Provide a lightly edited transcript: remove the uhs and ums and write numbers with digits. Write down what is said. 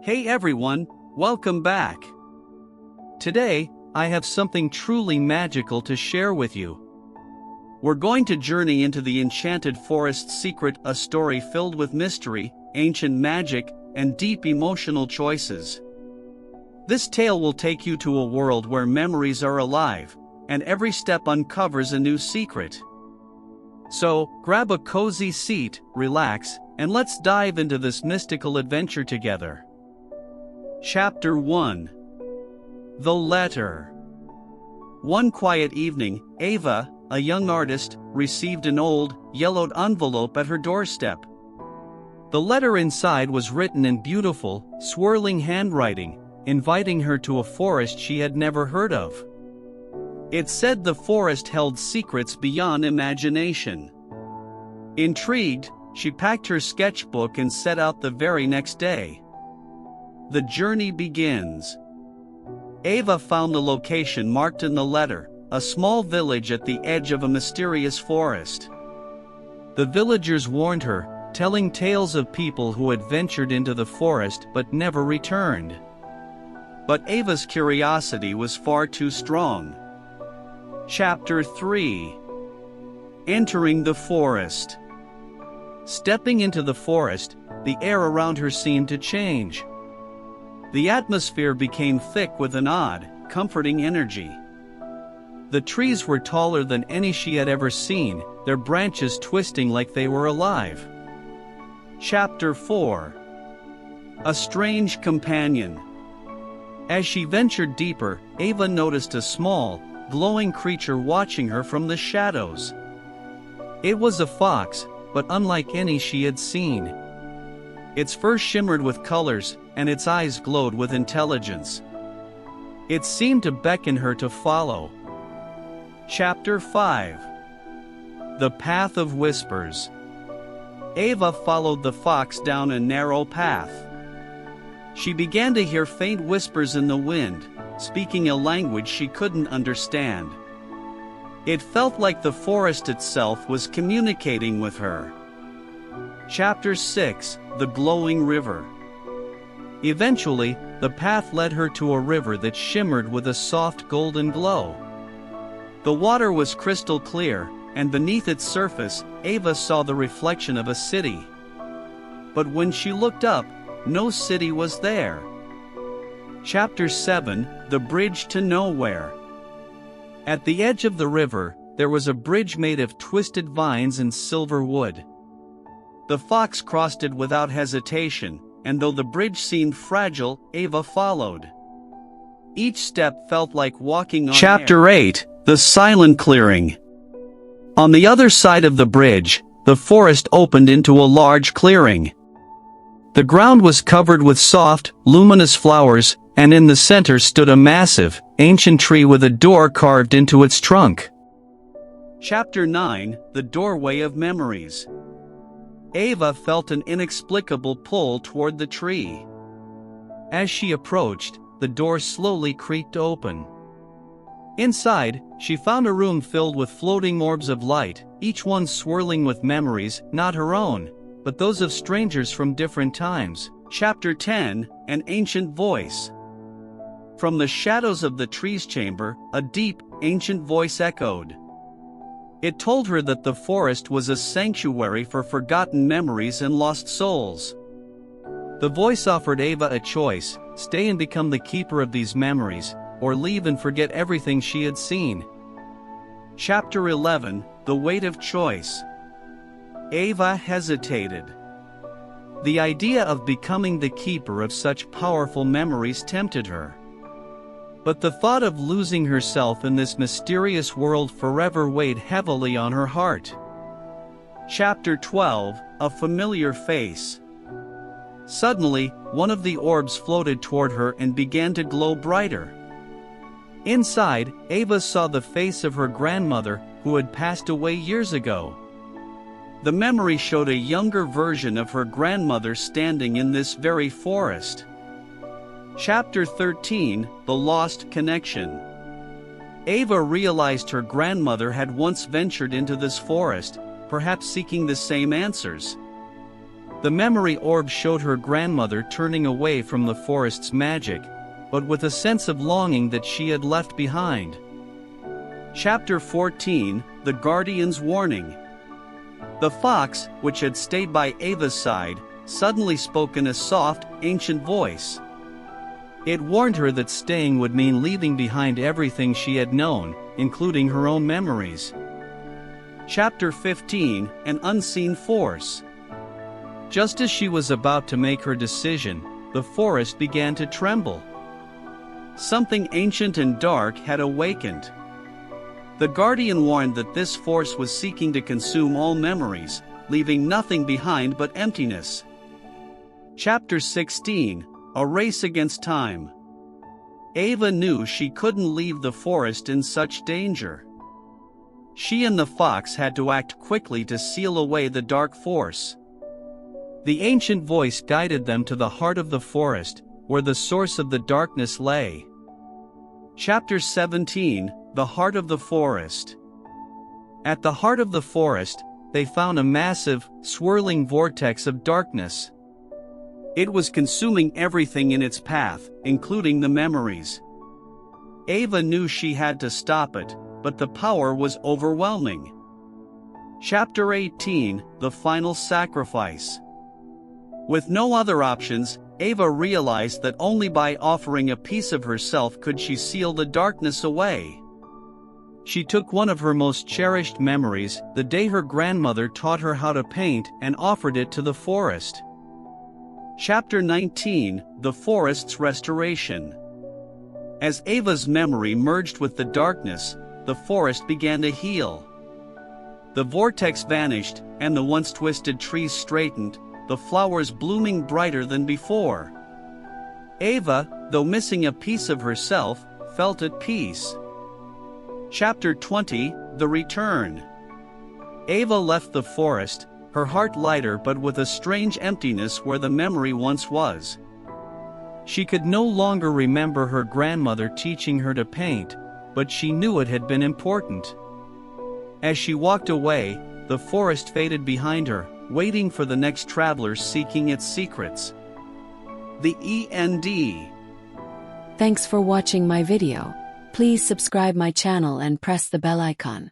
Hey everyone, welcome back. Today, I have something truly magical to share with you. We're going to journey into the Enchanted Forest's secret, a story filled with mystery, ancient magic, and deep emotional choices. This tale will take you to a world where memories are alive, and every step uncovers a new secret. So, grab a cozy seat, relax, and let's dive into this mystical adventure together. Chapter 1. The Letter. One quiet evening, Ava, a young artist, received an old, yellowed envelope at her doorstep. The letter inside was written in beautiful, swirling handwriting, inviting her to a forest she had never heard of. It said the forest held secrets beyond imagination. Intrigued, she packed her sketchbook and set out the very next day. The journey begins. Ava found the location marked in the letter, a small village at the edge of a mysterious forest. The villagers warned her, telling tales of people who had ventured into the forest but never returned. But Ava's curiosity was far too strong. Chapter 3. Entering the Forest. Stepping into the forest, the air around her seemed to change. The atmosphere became thick with an odd, comforting energy. The trees were taller than any she had ever seen, their branches twisting like they were alive. Chapter 4. A Strange Companion. As she ventured deeper, Ava noticed a small, glowing creature watching her from the shadows. It was a fox, but unlike any she had seen. Its fur shimmered with colors, and its eyes glowed with intelligence. It seemed to beckon her to follow. Chapter 5. The Path of Whispers. Ava followed the fox down a narrow path. She began to hear faint whispers in the wind, speaking a language she couldn't understand. It felt like the forest itself was communicating with her. Chapter 6. The Glowing River. Eventually, the path led her to a river that shimmered with a soft golden glow. The water was crystal clear, and beneath its surface, Ava saw the reflection of a city. But when she looked up, no city was there. Chapter 7. The Bridge to Nowhere. At the edge of the river, there was a bridge made of twisted vines and silver wood. The fox crossed it without hesitation, and though the bridge seemed fragile, Ava followed. Each step felt like walking on Chapter air. 8. The Silent Clearing. On the other side of the bridge, the forest opened into a large clearing. The ground was covered with soft, luminous flowers, and in the center stood a massive, ancient tree with a door carved into its trunk. Chapter 9. The Doorway of Memories. Ava felt an inexplicable pull toward the tree. As she approached, the door slowly creaked open. Inside, she found a room filled with floating orbs of light, each one swirling with memories, not her own, but those of strangers from different times. Chapter 10. An Ancient Voice. From the shadows of the tree's chamber, a deep, ancient voice echoed. It told her that the forest was a sanctuary for forgotten memories and lost souls. The voice offered Ava a choice: stay and become the keeper of these memories, or leave and forget everything she had seen. Chapter 11. The Weight of Choice. Ava hesitated. The idea of becoming the keeper of such powerful memories tempted her. But the thought of losing herself in this mysterious world forever weighed heavily on her heart. Chapter 12. A Familiar Face. Suddenly, one of the orbs floated toward her and began to glow brighter. Inside, Ava saw the face of her grandmother, who had passed away years ago. The memory showed a younger version of her grandmother standing in this very forest. Chapter 13. The Lost Connection. Ava realized her grandmother had once ventured into this forest, perhaps seeking the same answers. The memory orb showed her grandmother turning away from the forest's magic, but with a sense of longing that she had left behind. Chapter 14: The Guardian's Warning. The fox, which had stayed by Ava's side, suddenly spoke in a soft, ancient voice. It warned her that staying would mean leaving behind everything she had known, including her own memories. Chapter 15: An Unseen Force. Just as she was about to make her decision, the forest began to tremble. Something ancient and dark had awakened. The guardian warned that this force was seeking to consume all memories, leaving nothing behind but emptiness. Chapter 16: A Race Against Time. Ava knew she couldn't leave the forest in such danger. She and the fox had to act quickly to seal away the dark force. The ancient voice guided them to the heart of the forest, where the source of the darkness lay. Chapter 17: The Heart of the Forest. At the heart of the forest, they found a massive, swirling vortex of darkness. It was consuming everything in its path, including the memories. Ava knew she had to stop it, but the power was overwhelming. Chapter 18: The Final Sacrifice. With no other options, Ava realized that only by offering a piece of herself could she seal the darkness away. She took one of her most cherished memories, the day her grandmother taught her how to paint, and offered it to the forest. Chapter 19: The Forest's Restoration. As Ava's memory merged with the darkness, the forest began to heal. The vortex vanished, and the once twisted trees straightened, the flowers blooming brighter than before. Ava, though missing a piece of herself, felt at peace. Chapter 20: The Return. Ava left the forest, her heart lighter but with a strange emptiness where the memory once was. She could no longer remember her grandmother teaching her to paint, but she knew it had been important. As she walked away, the forest faded behind her, waiting for the next traveler seeking its secrets. The END. Thanks for watching my video. Please subscribe my channel and press the bell icon.